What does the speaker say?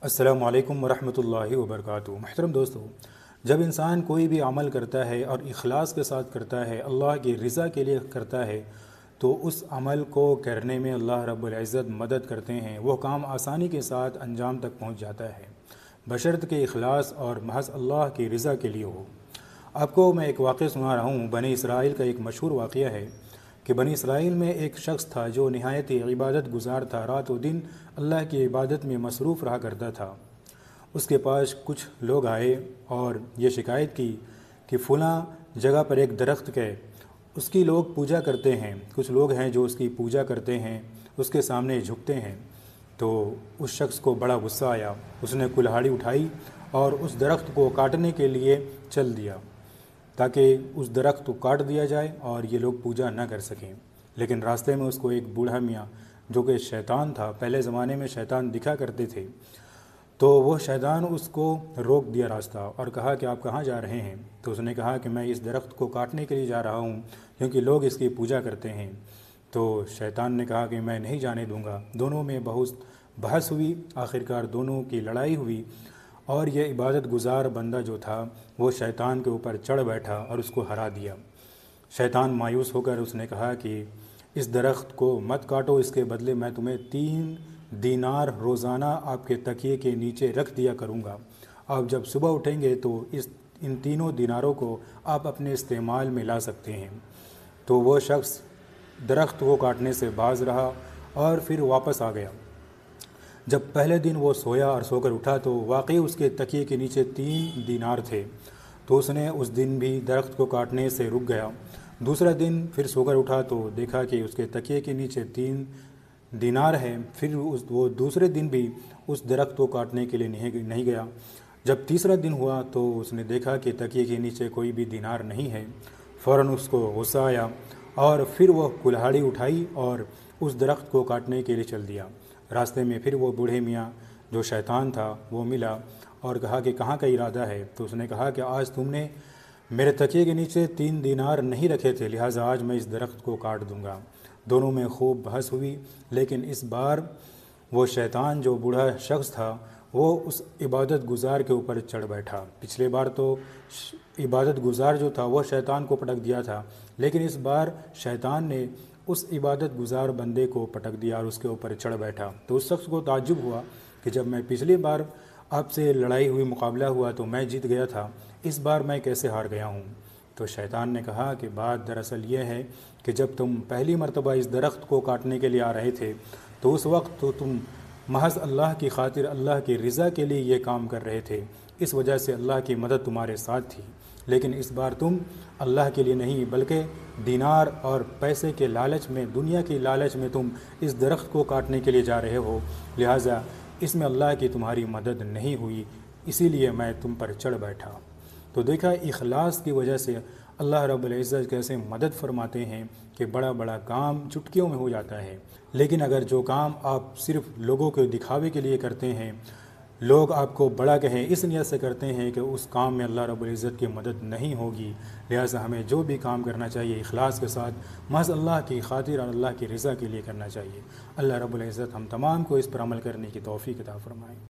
السلام علیکم ورحمۃ اللہ وبرکاتہ۔ محترم دوستو، جب انسان کوئی بھی عمل کرتا ہے اور اخلاص کے ساتھ کرتا ہے، اللہ کی رضا کے لیے کرتا ہے، تو اس عمل کو کرنے میں اللہ رب العزت مدد کرتے ہیں، وہ کام آسانی کے ساتھ انجام تک پہنچ جاتا ہے، بشرط کہ اخلاص اور محض اللہ کی رضا کے لیے ہو۔ آپ کو میں ایک واقعہ سنا رہا ہوں، بنی اسرائیل کا ایک مشہور واقعہ ہے کہ بنی اسرائیل میں ایک شخص تھا جو نہایت عبادت گزار تھا، رات و دن اللہ کی عبادت میں مصروف رہا کرتا تھا۔ اس کے پاس کچھ لوگ آئے اور یہ شکایت کی کہ فلاں جگہ پر ایک درخت ہے، اس کی لوگ پوجا کرتے ہیں، کچھ لوگ ہیں جو اس کی پوجا کرتے ہیں، اس کے سامنے جھکتے ہیں۔ تو اس شخص کو بڑا غصہ آیا، اس نے کلہاڑی اٹھائی اور اس درخت کو کاٹنے کے لیے چل دیا تاکہ اس درخت کو کاٹ دیا جائے اور یہ لوگ پوجا نہ کر سکیں۔ لیکن راستے میں اس کو ایک بوڑھا میاں جو کہ شیطان تھا، پہلے زمانے میں شیطان دکھا کرتے تھے، تو وہ شیطان اس کو روک دیا راستہ اور کہا کہ آپ کہاں جا رہے ہیں؟ تو اس نے کہا کہ میں اس درخت کو کاٹنے کے لیے جا رہا ہوں کیونکہ لوگ اس کی پوجا کرتے ہیں۔ تو شیطان نے کہا کہ میں نہیں جانے دوں گا۔ دونوں میں بہت بحث ہوئی، آخرکار دونوں کی لڑائی ہوئی اور یہ عبادت گزار بندہ جو تھا وہ شیطان کے اوپر چڑھ بیٹھا اور اس کو ہرا دیا۔ شیطان مایوس ہو کر اس نے کہا کہ اس درخت کو مت کاٹو، اس کے بدلے میں تمہیں 3 دینار روزانہ آپ کے تکیے کے نیچے رکھ دیا کروں گا۔ آپ جب صبح اٹھیں گے تو ان تینوں دیناروں کو آپ اپنے استعمال میں لا سکتے ہیں۔ تو وہ شخص درخت کو کاٹنے سے باز رہا اور پھر واپس آ گیا۔ جب پہلے دن وہ سویا اور سو کر اٹھا تو واقعی اس کے تکیے کے نیچے 3 دینار تھے، تو اس نے اس دن بھی درخت کو کاٹنے سے رک گیا۔ دوسرا دن پھر سو کر اٹھا تو دیکھا کہ اس کے تکیے کے نیچے 3 دینار ہے، پھر وہ دوسرے دن بھی اس درخت کو کاٹنے کے لیے نہیں گیا۔ جب تیسرا دن ہوا تو اس نے دیکھا کہ تکیے کے نیچے کوئی بھی دینار نہیں ہے، فوراً اس کو غصہ آیا اور پھر وہ کلہاڑی اٹھائی اور اس درخت کو کاٹنے کے لیے چل دیا۔ راستے میں پھر وہ بوڑھے میاں جو شیطان تھا وہ ملا اور کہا کہ کہاں کا ارادہ ہے؟ تو اس نے کہا کہ آج تم نے میرے تکیے کے نیچے 3 دینار نہیں رکھے تھے، لہٰذا آج میں اس درخت کو کاٹ دوں گا۔ دونوں میں خوب بحث ہوئی، لیکن اس بار وہ شیطان جو بوڑھا شخص تھا وہ اس عبادت گزار کے اوپر چڑھ بیٹھا۔ پچھلے بار تو عبادت گزار جو تھا وہ شیطان کو پٹک دیا تھا، لیکن اس بار شیطان نے اس عبادت گزار بندے کو پٹک دیا اور اس کے اوپر چڑھ بیٹھا۔ تو اس شخص کو تعجب ہوا کہ جب میں پچھلی بار آپ سے لڑائی ہوئی، مقابلہ ہوا تو میں جیت گیا تھا، اس بار میں کیسے ہار گیا ہوں؟ تو شیطان نے کہا کہ بات دراصل یہ ہے کہ جب تم پہلی مرتبہ اس درخت کو کاٹنے کے لیے آ رہے تھے تو اس وقت تو تم محض اللہ کی خاطر، اللہ کی رضا کے لیے یہ کام کر رہے تھے، اس وجہ سے اللہ کی مدد تمہارے ساتھ تھی۔ لیکن اس بار تم اللہ کے لیے نہیں بلکہ دینار اور پیسے کے لالچ میں، دنیا کی لالچ میں تم اس درخت کو کاٹنے کے لیے جا رہے ہو، لہٰذا اس میں اللہ کی تمہاری مدد نہیں ہوئی، اسی لیے میں تم پر چڑھ بیٹھا۔ تو دیکھا اخلاص کی وجہ سے اللہ رب العزت کیسے مدد فرماتے ہیں کہ بڑا بڑا کام چٹکیوں میں ہو جاتا ہے۔ لیکن اگر جو کام آپ صرف لوگوں کے دکھاوے کے لیے کرتے ہیں، لوگ آپ کو بڑا کہیں، اس نیت سے کرتے ہیں کہ اس کام میں اللہ رب العزت کی مدد نہیں ہوگی، لہٰذا ہمیں جو بھی کام کرنا چاہیے اخلاص کے ساتھ محض اللہ کی خاطر اور اللہ کی رضا کے لیے کرنا چاہیے۔ اللہ رب العزت ہم تمام کو اس پر عمل کرنے کی توفیق عطا فرمائے۔